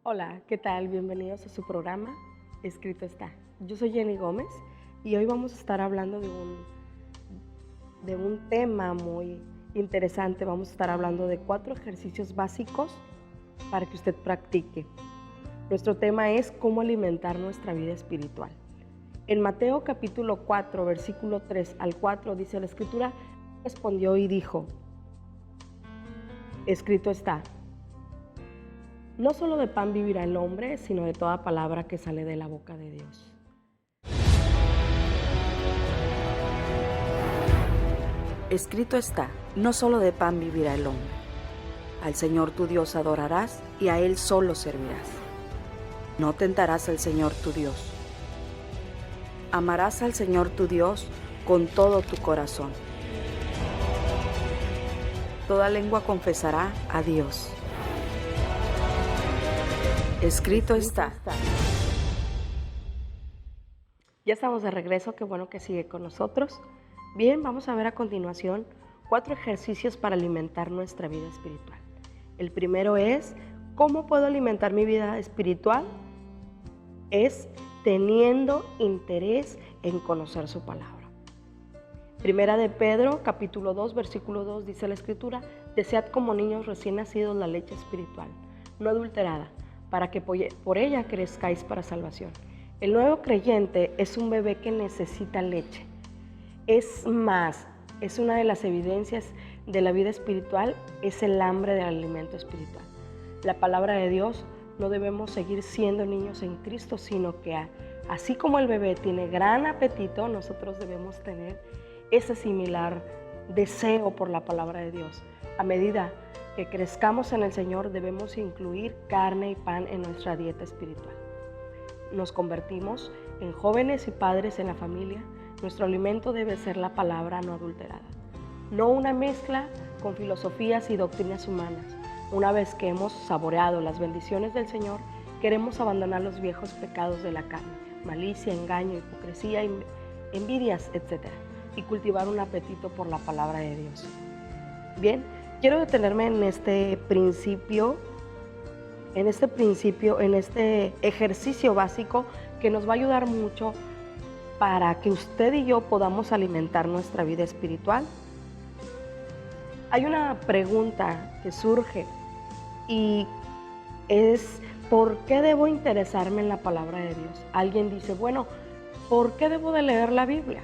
Hola, ¿qué tal? Bienvenidos a su programa Escrito está. Yo soy Jenny Gómez y hoy vamos a estar hablando de un tema muy interesante. Vamos a estar hablando de 4 ejercicios básicos para que usted practique. Nuestro tema es cómo alimentar nuestra vida espiritual. En Mateo capítulo 4, versículo 3 al 4 dice la Escritura, respondió y dijo, escrito está. No solo de pan vivirá el hombre, sino de toda palabra que sale de la boca de Dios. Escrito está, no solo de pan vivirá el hombre. Al Señor tu Dios adorarás y a Él solo servirás. No tentarás al Señor tu Dios. Amarás al Señor tu Dios con todo tu corazón. Toda lengua confesará a Dios. Escrito está. Ya estamos de regreso, qué bueno que sigue con nosotros. Bien, vamos a ver a continuación 4 ejercicios para alimentar nuestra vida espiritual. El primero es, ¿cómo puedo alimentar mi vida espiritual? Es teniendo interés en conocer su palabra. Primera de Pedro, capítulo 2, versículo 2, dice la Escritura, desead como niños recién nacidos la leche espiritual, no adulterada, para que por ella crezcáis para salvación. El nuevo creyente es un bebé que necesita leche. Es más, es una de las evidencias de la vida espiritual, es el hambre del alimento espiritual. La palabra de Dios, no debemos seguir siendo niños en Cristo, sino que así como el bebé tiene gran apetito, nosotros debemos tener ese similar deseo por la palabra de Dios. A medida que crezcamos en el Señor, debemos incluir carne y pan en nuestra dieta espiritual. Nos convertimos en jóvenes y padres en la familia. Nuestro alimento debe ser la palabra no adulterada, no una mezcla con filosofías y doctrinas humanas. Una vez que hemos saboreado las bendiciones del Señor, queremos abandonar los viejos pecados de la carne, malicia, engaño, hipocresía, envidias, etc., y cultivar un apetito por la palabra de Dios. Bien, quiero detenerme en este ejercicio básico que nos va a ayudar mucho para que usted y yo podamos alimentar nuestra vida espiritual. Hay una pregunta que surge y es, ¿por qué debo interesarme en la palabra de Dios? Alguien dice, bueno, ¿por qué debo de leer la Biblia?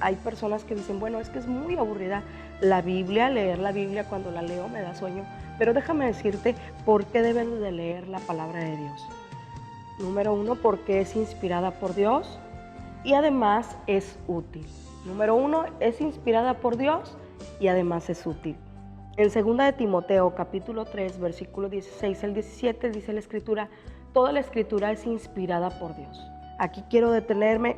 Hay personas que dicen, bueno, es que es muy aburrida la Biblia, leer la Biblia cuando la leo me da sueño, pero déjame decirte por qué deben de leer la palabra de Dios. Número 1, porque es inspirada por Dios y además es útil. Número 1, es inspirada por Dios y además es útil. En 2 de Timoteo, capítulo 3, versículo 16 al 17, dice la Escritura, toda la Escritura es inspirada por Dios. Aquí quiero detenerme.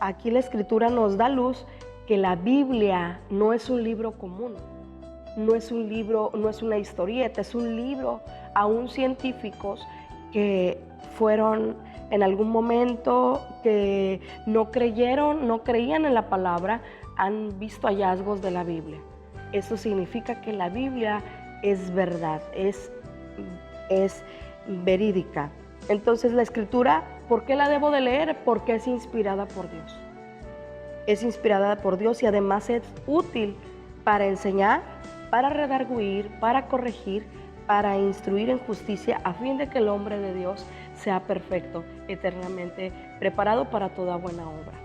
Aquí la Escritura nos da luz que la Biblia no es un libro común, no es una historieta, es un libro aún científicos que fueron en algún momento que no creían en la palabra, han visto hallazgos de la Biblia. Eso significa que la Biblia es verdad, es verídica. Entonces la Escritura, ¿por qué la debo de leer? Porque es inspirada por Dios. Es inspirada por Dios y además es útil para enseñar, para redarguir, para corregir, para instruir en justicia, a fin de que el hombre de Dios sea perfecto, eternamente preparado para toda buena obra.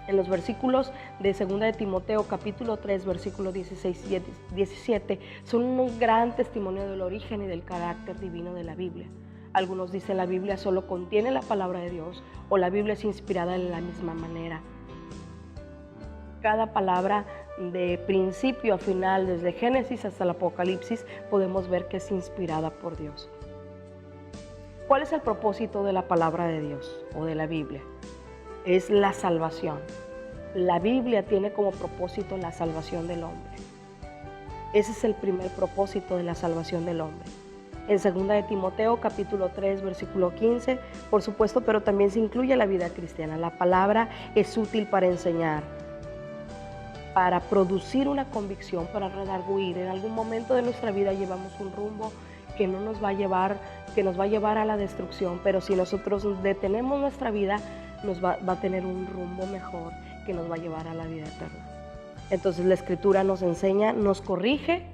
En los versículos de 2 de Timoteo, capítulo 3, versículos 16 y 17, son un gran testimonio del origen y del carácter divino de la Biblia. Algunos dicen la Biblia solo contiene la palabra de Dios o la Biblia es inspirada de la misma manera. Cada palabra de principio a final, desde Génesis hasta el Apocalipsis, podemos ver que es inspirada por Dios. ¿Cuál es el propósito de la palabra de Dios o de la Biblia? Es la salvación. La Biblia tiene como propósito la salvación del hombre. Ese es el primer propósito de la salvación del hombre. En 2 de Timoteo, capítulo 3, versículo 15, por supuesto, pero también se incluye la vida cristiana. La palabra es útil para enseñar, para producir una convicción, para redarguir. En algún momento de nuestra vida llevamos un rumbo que no nos va a llevar, que nos va a llevar a la destrucción, pero si nosotros detenemos nuestra vida, nos va a tener un rumbo mejor que nos va a llevar a la vida eterna. Entonces la Escritura nos enseña, nos corrige,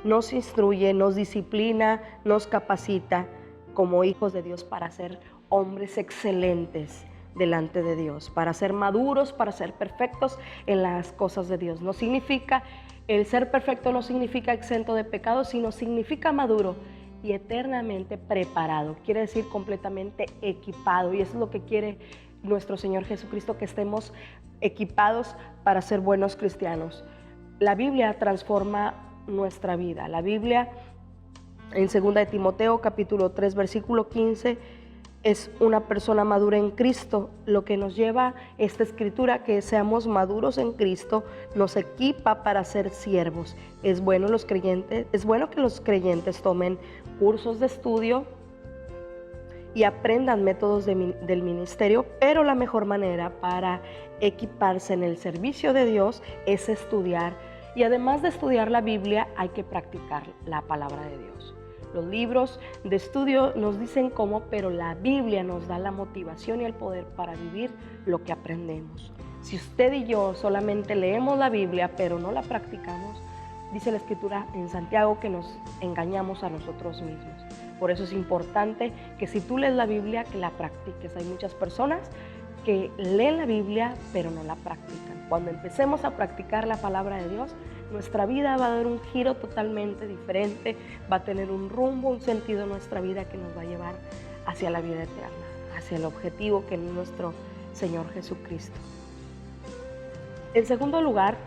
nos instruye, nos disciplina, nos capacita como hijos de Dios para ser hombres excelentes delante de Dios, para ser maduros, para ser perfectos en las cosas de Dios. No significa, el ser perfecto no significa exento de pecado, sino significa maduro y eternamente preparado. Quiere decir completamente equipado, y eso es lo que quiere nuestro Señor Jesucristo, que estemos equipados para ser buenos cristianos. La Biblia transforma nuestra vida. La Biblia en 2 de Timoteo capítulo 3 versículo 15 es una persona madura en Cristo. Lo que nos lleva esta escritura, que seamos maduros en Cristo, nos equipa para ser siervos. Es bueno que los creyentes tomen cursos de estudio y aprendan métodos del ministerio, pero la mejor manera para equiparse en el servicio de Dios es estudiar. Y además de estudiar la Biblia, hay que practicar la palabra de Dios. Los libros de estudio nos dicen cómo, pero la Biblia nos da la motivación y el poder para vivir lo que aprendemos. Si usted y yo solamente leemos la Biblia, pero no la practicamos, dice la Escritura en Santiago que nos engañamos a nosotros mismos. Por eso es importante que si tú lees la Biblia, que la practiques. Hay muchas personas que leen la Biblia, pero no la practican. Cuando empecemos a practicar la palabra de Dios, nuestra vida va a dar un giro totalmente diferente, va a tener un rumbo, un sentido en nuestra vida que nos va a llevar hacia la vida eterna, hacia el objetivo que es nuestro Señor Jesucristo. En segundo lugar,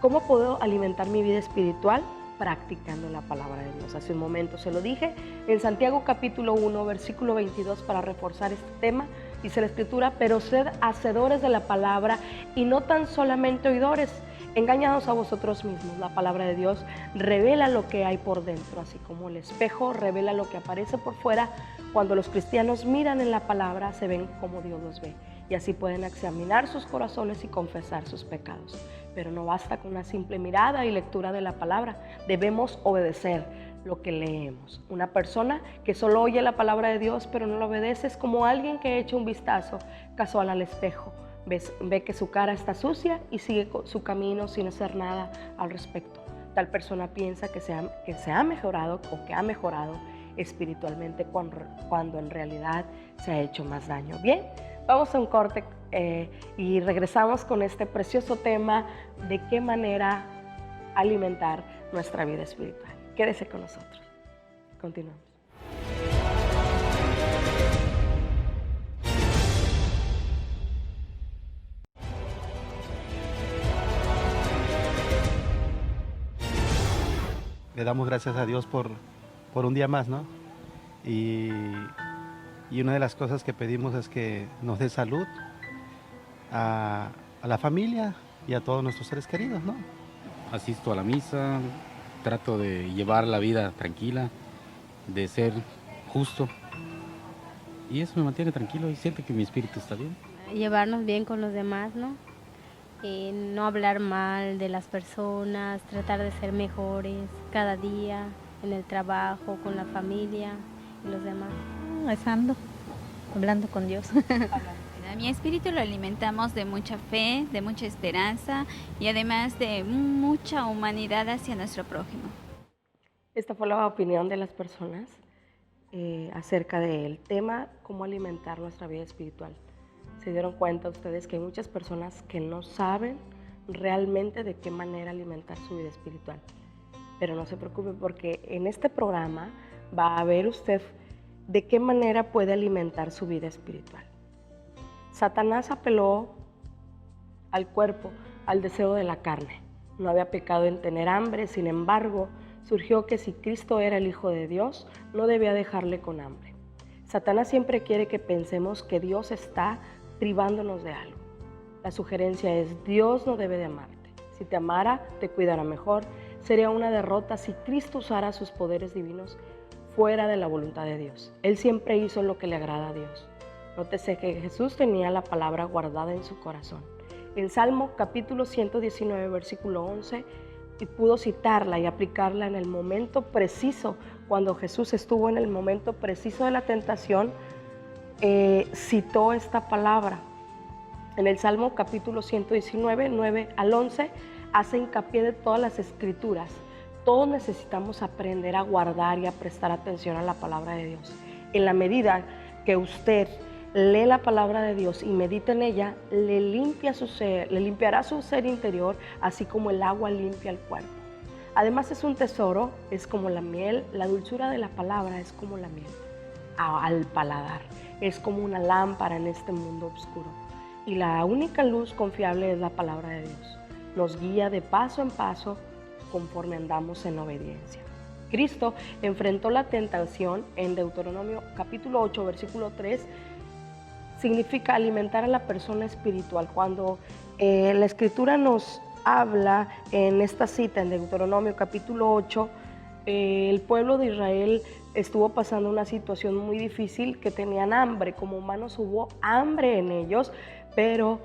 ¿cómo puedo alimentar mi vida espiritual? Practicando la palabra de Dios. Hace un momento se lo dije, en Santiago capítulo 1, versículo 22, para reforzar este tema, dice la Escritura: pero sed hacedores de la palabra y no tan solamente oidores, engañados a vosotros mismos. La palabra de Dios revela lo que hay por dentro, así como el espejo revela lo que aparece por fuera. Cuando los cristianos miran en la palabra, se ven como Dios los ve, y así pueden examinar sus corazones y confesar sus pecados. Pero no basta con una simple mirada y lectura de la palabra, debemos obedecer lo que leemos. Una persona que solo oye la palabra de Dios pero no la obedece es como alguien que echa un vistazo casual al espejo, ve que su cara está sucia y sigue su camino sin hacer nada al respecto. Tal persona piensa que se ha mejorado o que ha mejorado espiritualmente cuando en realidad se ha hecho más daño. Bien, vamos a un corte y regresamos con este precioso tema de qué manera alimentar nuestra vida espiritual. Quédese con nosotros. Continuamos. Le damos gracias a Dios por un día más, ¿no? Y una de las cosas que pedimos es que nos dé salud a la familia y a todos nuestros seres queridos, ¿no? Asisto a la misa, trato de llevar la vida tranquila, de ser justo, y eso me mantiene tranquilo y siento que mi espíritu está bien. Llevarnos bien con los demás, ¿no? No hablar mal de las personas, tratar de ser mejores cada día, en el trabajo, con la familia y los demás. Rezando, hablando con Dios. Mi espíritu lo alimentamos de mucha fe, de mucha esperanza y además de mucha humanidad hacia nuestro prójimo. Esta fue la opinión de las personas acerca del tema, cómo alimentar nuestra vida espiritual. Se dieron cuenta ustedes que hay muchas personas que no saben realmente de qué manera alimentar su vida espiritual. Pero no se preocupe, porque en este programa va a ver usted de qué manera puede alimentar su vida espiritual. Satanás apeló al cuerpo, al deseo de la carne. No había pecado en tener hambre, sin embargo, surgió que si Cristo era el Hijo de Dios, no debía dejarle con hambre. Satanás siempre quiere que pensemos que Dios está privándonos de algo. La sugerencia es: Dios no debe de amarte. Si te amara, te cuidara mejor. Sería una derrota si Cristo usara sus poderes divinos fuera de la voluntad de Dios. Él siempre hizo lo que le agrada a Dios. Nótese que Jesús tenía la palabra guardada en su corazón. el Salmo capítulo 119, versículo 11, y pudo citarla y aplicarla en el momento preciso, cuando Jesús estuvo en el momento preciso de la tentación, citó esta palabra. En el Salmo capítulo 119, 9 al 11, hace hincapié de todas las escrituras. Todos necesitamos aprender a guardar y a prestar atención a la palabra de Dios. En la medida que usted lee la palabra de Dios y medita en ella, le limpiará su ser interior, así como el agua limpia el cuerpo. Además es un tesoro, es como la miel, la dulzura de la palabra es como la miel al paladar, es como una lámpara en este mundo oscuro. Y la única luz confiable es la palabra de Dios. Nos guía de paso en paso conforme andamos en obediencia. Cristo enfrentó la tentación en Deuteronomio capítulo 8, versículo 3, significa alimentar a la persona espiritual. Cuando la Escritura nos habla en esta cita en Deuteronomio capítulo 8, el pueblo de Israel estuvo pasando una situación muy difícil, que tenían hambre. Como humanos hubo hambre en ellos, pero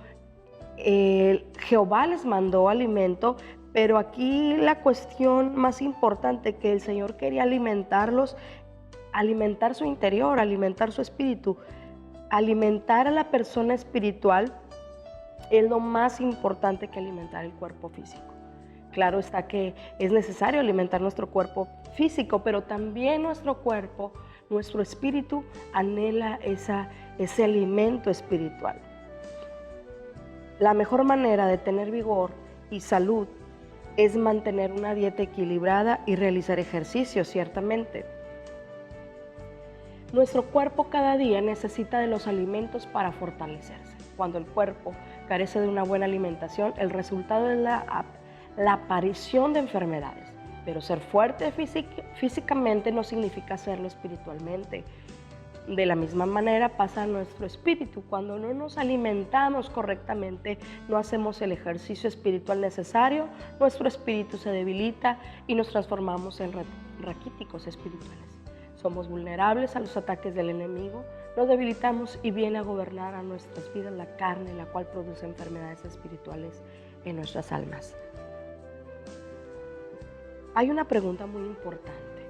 Jehová les mandó alimento. Pero aquí la cuestión más importante, que el Señor quería alimentarlos, alimentar su interior, alimentar su espíritu. Alimentar a la persona espiritual es lo más importante que alimentar el cuerpo físico. Claro está que es necesario alimentar nuestro cuerpo físico, pero también nuestro cuerpo, nuestro espíritu anhela ese alimento espiritual. La mejor manera de tener vigor y salud es mantener una dieta equilibrada y realizar ejercicio, ciertamente. Nuestro cuerpo cada día necesita de los alimentos para fortalecerse. Cuando el cuerpo carece de una buena alimentación, el resultado es la aparición de enfermedades. Pero ser fuerte físicamente no significa serlo espiritualmente. De la misma manera pasa a nuestro espíritu. Cuando no nos alimentamos correctamente, no hacemos el ejercicio espiritual necesario, nuestro espíritu se debilita y nos transformamos en raquíticos espirituales. Somos vulnerables a los ataques del enemigo, nos debilitamos y viene a gobernar a nuestras vidas la carne, la cual produce enfermedades espirituales en nuestras almas. Hay una pregunta muy importante.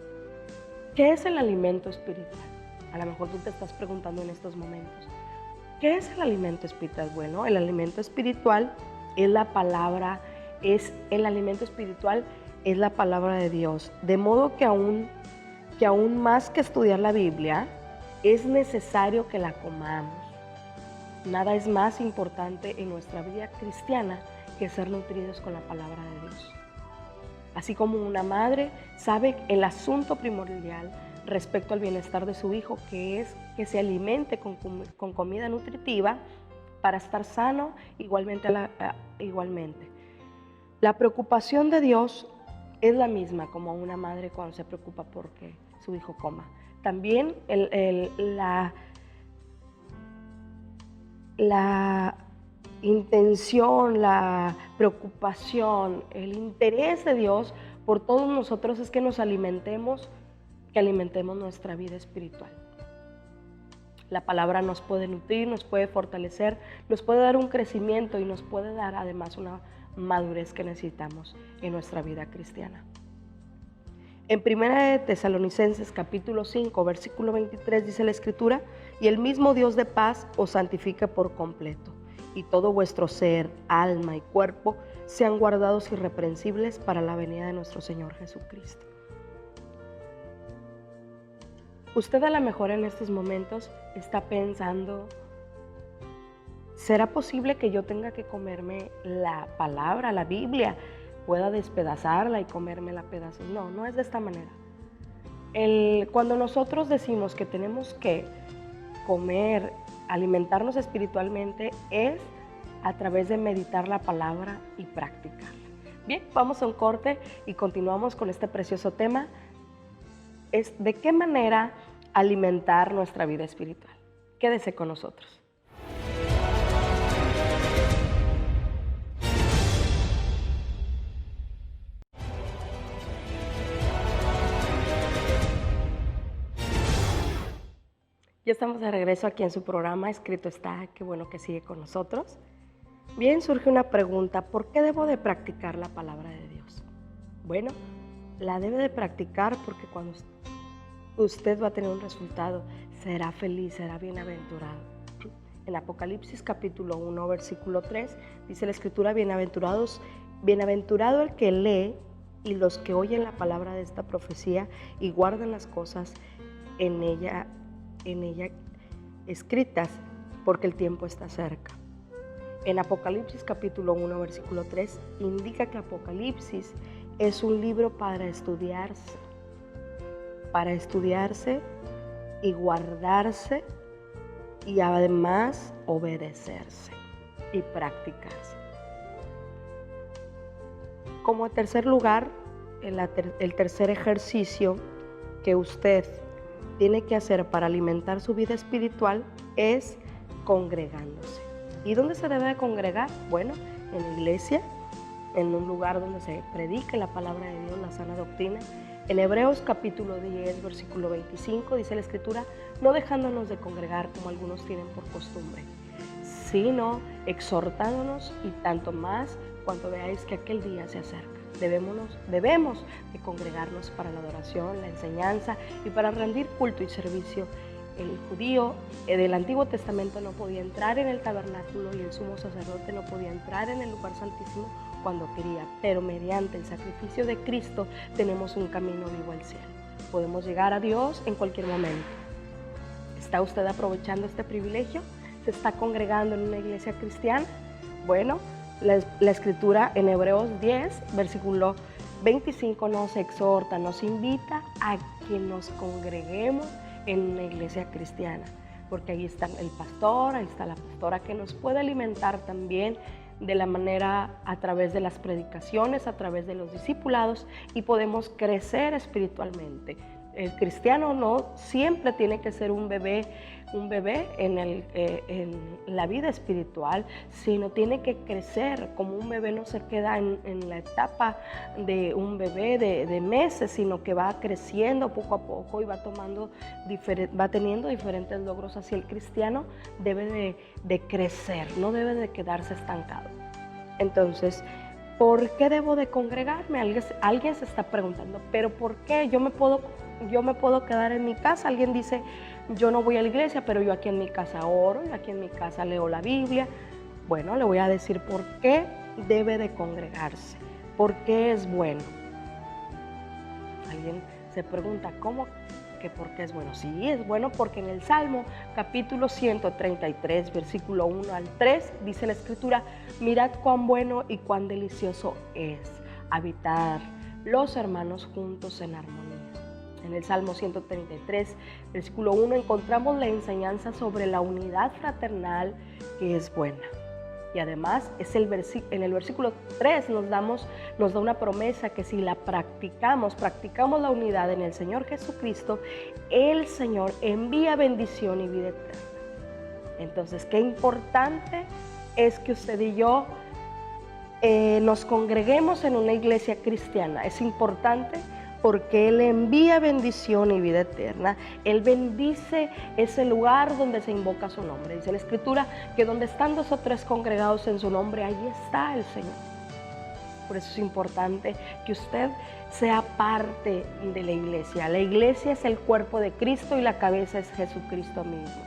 ¿Qué es el alimento espiritual? A lo mejor tú te estás preguntando en estos momentos, ¿qué es el alimento espiritual? Bueno, el alimento espiritual es la palabra, el alimento espiritual es la palabra de Dios. De modo que aún más que estudiar la Biblia, es necesario que la comamos. Nada es más importante en nuestra vida cristiana que ser nutridos con la palabra de Dios. Así como una madre sabe el asunto primordial respecto al bienestar de su hijo, que es que se alimente con comida nutritiva para estar sano, igualmente. La preocupación de Dios es la misma como una madre cuando se preocupa porque su hijo coma. También la intención, la preocupación, el interés de Dios por todos nosotros es que nos alimentemos, que alimentemos nuestra vida espiritual. La palabra nos puede nutrir, nos puede fortalecer, nos puede dar un crecimiento y nos puede dar además una madurez que necesitamos en nuestra vida cristiana. En 1 Tesalonicenses capítulo 5, versículo 23 dice la Escritura: y el mismo Dios de paz os santifique por completo, y todo vuestro ser, alma y cuerpo sean guardados irreprensibles para la venida de nuestro Señor Jesucristo. Usted a lo mejor en estos momentos está pensando, ¿será posible que yo tenga que comerme la palabra, la Biblia? ¿Pueda despedazarla y comérmela a pedazos? No, no es de esta manera. Cuando nosotros decimos que tenemos que comer, alimentarnos espiritualmente, es a través de meditar la palabra y practicarla. Bien, vamos a un corte y continuamos con este precioso tema. Es de qué manera alimentar nuestra vida espiritual. Quédese con nosotros. Ya estamos de regreso aquí en su programa Escrito Está. Qué bueno que sigue con nosotros. Bien, surge una pregunta, ¿por qué debo de practicar la palabra de Dios? Bueno, la debe de practicar porque cuando usted va a tener un resultado, será feliz, será bienaventurado. En Apocalipsis capítulo 1, versículo 3, dice la Escritura, bienaventurado el que lee y los que oyen la palabra de esta profecía y guardan las cosas en ella escritas, porque el tiempo está cerca. En Apocalipsis capítulo 1, versículo 3, indica que Apocalipsis es un libro para estudiarse y guardarse y además obedecerse y practicarse. Como tercer lugar, el tercer ejercicio que usted tiene que hacer para alimentar su vida espiritual es congregándose. ¿Y dónde se debe de congregar? Bueno, en la iglesia, en un lugar donde se predique la palabra de Dios, la sana doctrina. En Hebreos capítulo 10, versículo 25, dice la Escritura, no dejándonos de congregar como algunos tienen por costumbre, sino exhortándonos y tanto más cuanto veáis que aquel día se acerca. Debemos de congregarnos para la adoración, la enseñanza y para rendir culto y servicio. El judío del Antiguo Testamento no podía entrar en el tabernáculo y el sumo sacerdote no podía entrar en el lugar santísimo cuando quería, pero mediante el sacrificio de Cristo tenemos un camino vivo al cielo. Podemos llegar a Dios en cualquier momento. ¿Está usted aprovechando este privilegio? ¿Se está congregando en una iglesia cristiana? Bueno, la Escritura en Hebreos 10, versículo 25 nos exhorta, nos invita a que nos congreguemos en una iglesia cristiana, porque ahí está el pastor, ahí está la pastora que nos puede alimentar también de la manera a través de las predicaciones, a través de los discipulados y podemos crecer espiritualmente. El cristiano no siempre tiene que ser un bebé en la vida espiritual, sino tiene que crecer. Como un bebé no se queda en la etapa de un bebé de meses, sino que va creciendo poco a poco y va teniendo diferentes logros. Así el cristiano debe de crecer, no debe de quedarse estancado. Entonces, ¿por qué debo de congregarme? Alguien se está preguntando, ¿pero por qué? Yo me puedo quedar en mi casa. Alguien dice, yo no voy a la iglesia, pero yo aquí en mi casa oro, y aquí en mi casa leo la Biblia. Bueno, le voy a decir por qué debe de congregarse, por qué es bueno. Alguien se pregunta, ¿cómo que por qué es bueno? Sí, es bueno porque en el Salmo capítulo 133, versículo 1 al 3, dice la Escritura, mirad cuán bueno y cuán delicioso es habitar los hermanos juntos en armonía. En el Salmo 133, versículo 1, encontramos la enseñanza sobre la unidad fraternal que es buena. Y además en el versículo 3 nos da una promesa que si la practicamos la unidad en el Señor Jesucristo, el Señor envía bendición y vida eterna. Entonces, qué importante es que usted y yo nos congreguemos en una iglesia cristiana. Es importante porque Él envía bendición y vida eterna. Él bendice ese lugar donde se invoca su nombre. Dice la Escritura que donde están 2 o 3 congregados en su nombre, ahí está el Señor. Por eso es importante que usted sea parte de la iglesia. La iglesia es el cuerpo de Cristo y la cabeza es Jesucristo mismo.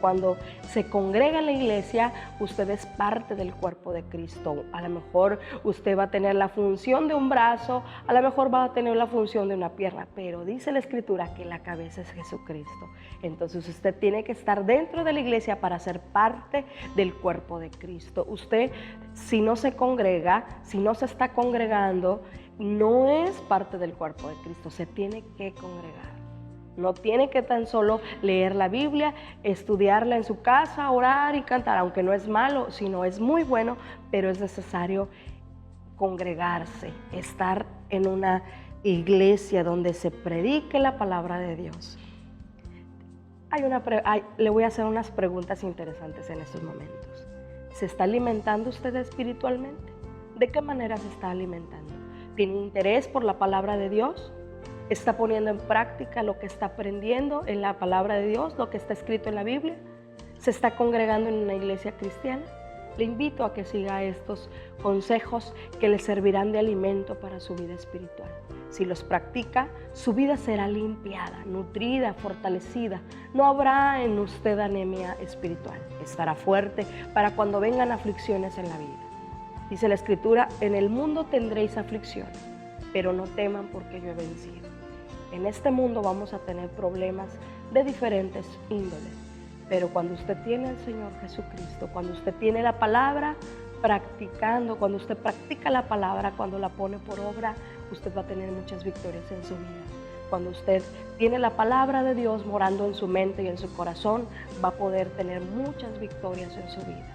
Cuando se congrega en la iglesia, usted es parte del cuerpo de Cristo. A lo mejor usted va a tener la función de un brazo, a lo mejor va a tener la función de una pierna, pero dice la Escritura que la cabeza es Jesucristo. Entonces usted tiene que estar dentro de la iglesia para ser parte del cuerpo de Cristo. Usted, si no se congrega, si no se está congregando, no es parte del cuerpo de Cristo, se tiene que congregar. No tiene que tan solo leer la Biblia, estudiarla en su casa, orar y cantar, aunque no es malo, sino es muy bueno, pero es necesario congregarse, estar en una iglesia donde se predique la palabra de Dios. Le voy a hacer unas preguntas interesantes en estos momentos. ¿Se está alimentando usted espiritualmente? ¿De qué manera se está alimentando? ¿Tiene interés por la palabra de Dios? ¿Está poniendo en práctica lo que está aprendiendo en la palabra de Dios, lo que está escrito en la Biblia? ¿Se está congregando en una iglesia cristiana? Le invito a que siga estos consejos que le servirán de alimento para su vida espiritual. Si los practica, su vida será limpiada, nutrida, fortalecida. No habrá en usted anemia espiritual. Estará fuerte para cuando vengan aflicciones en la vida. Dice la Escritura, en el mundo tendréis aflicción, pero no teman porque yo he vencido. En este mundo vamos a tener problemas de diferentes índoles, pero cuando usted tiene al Señor Jesucristo, cuando usted tiene la palabra practicando, cuando usted practica la palabra, cuando la pone por obra, usted va a tener muchas victorias en su vida. Cuando usted tiene la palabra de Dios morando en su mente y en su corazón, va a poder tener muchas victorias en su vida.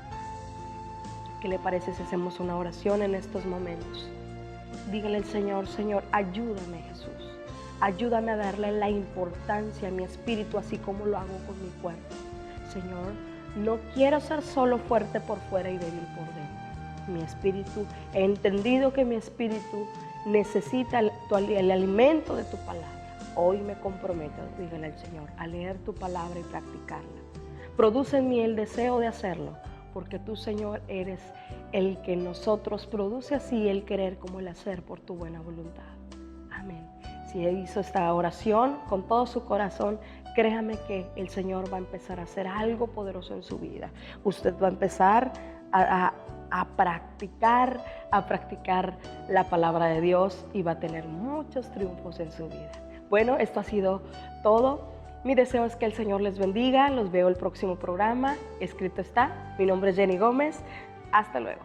¿Qué le parece si hacemos una oración en estos momentos? Dígale al Señor, Señor, ayúdame, Jesús. Ayúdame a darle la importancia a mi espíritu, así como lo hago con mi cuerpo. Señor, no quiero ser solo fuerte por fuera y débil por dentro. Mi espíritu, he entendido que mi espíritu necesita el alimento de tu palabra. Hoy me comprometo, dígale al Señor, a leer tu palabra y practicarla. Produce en mí el deseo de hacerlo, porque tú, Señor, eres el que en nosotros produce así el querer como el hacer por tu buena voluntad. Amén. Si hizo esta oración con todo su corazón, créame que el Señor va a empezar a hacer algo poderoso en su vida. Usted va a empezar a practicar la palabra de Dios y va a tener muchos triunfos en su vida. Bueno, esto ha sido todo. Mi deseo es que el Señor les bendiga. Los veo el próximo programa. Escrito está. Mi nombre es Jenny Gómez. Hasta luego.